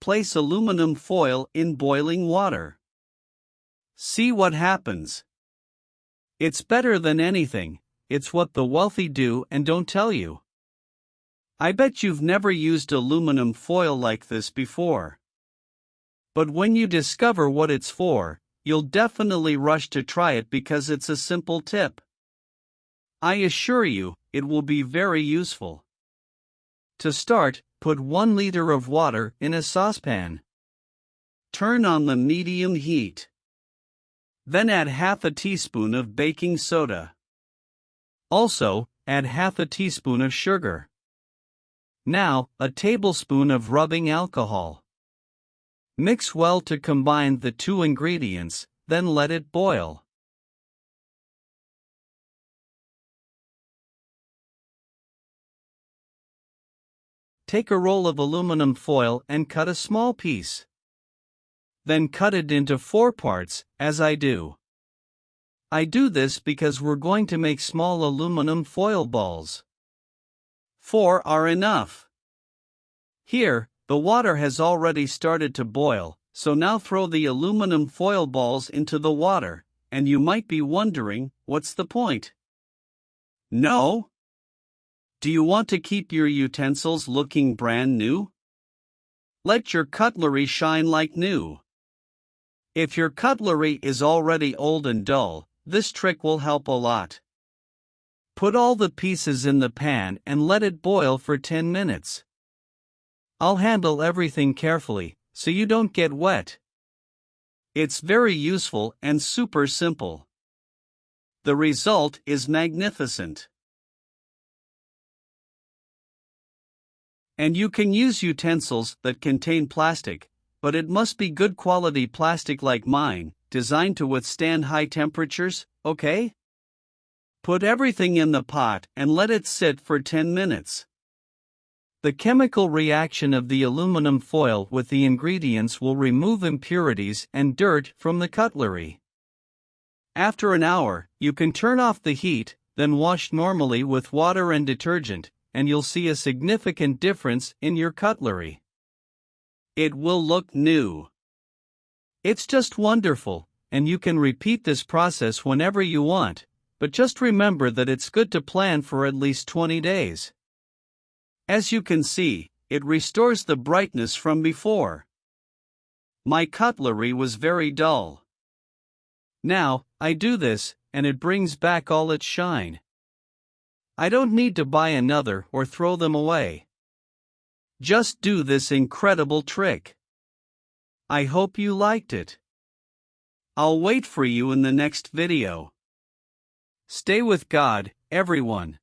place aluminum foil in boiling water. See what happens. It's better than anything. It's what the wealthy do and don't tell you. I bet you've never used aluminum foil like this before. But when you discover what it's for, you'll definitely rush to try it because it's a simple tip. I assure you, it will be very useful. To start, put 1 liter of water in a saucepan. Turn on the medium heat. Then add half a teaspoon of baking soda. Also, add half a teaspoon of sugar. Now, a tablespoon of rubbing alcohol. Mix well to combine the 2 ingredients, then let it boil. Take a roll of aluminum foil and cut a small piece. Then cut it into 4 parts, as I do. I do this because we're going to make small aluminum foil balls. 4 are enough. Here, the water has already started to boil, so now throw the aluminum foil balls into the water, and you might be wondering, what's the point? No? Do you want to keep your utensils looking brand new? Let your cutlery shine like new. If your cutlery is already old and dull, this trick will help a lot. Put all the pieces in the pan and let it boil for 10 minutes. I'll handle everything carefully, so you don't get wet. It's very useful and super simple. The result is magnificent. And you can use utensils that contain plastic, but it must be good quality plastic like mine, designed to withstand high temperatures, okay? Put everything in the pot and let it sit for 10 minutes. The chemical reaction of the aluminum foil with the ingredients will remove impurities and dirt from the cutlery. After an hour, you can turn off the heat, then wash normally with water and detergent, and you'll see a significant difference in your cutlery. It will look new. It's just wonderful, and you can repeat this process whenever you want, but just remember that it's good to plan for at least 20 days. As you can see, it restores the brightness from before. My cutlery was very dull. Now, I do this, and it brings back all its shine. I don't need to buy another or throw them away. Just do this incredible trick. I hope you liked it. I'll wait for you in the next video. Stay with God, everyone.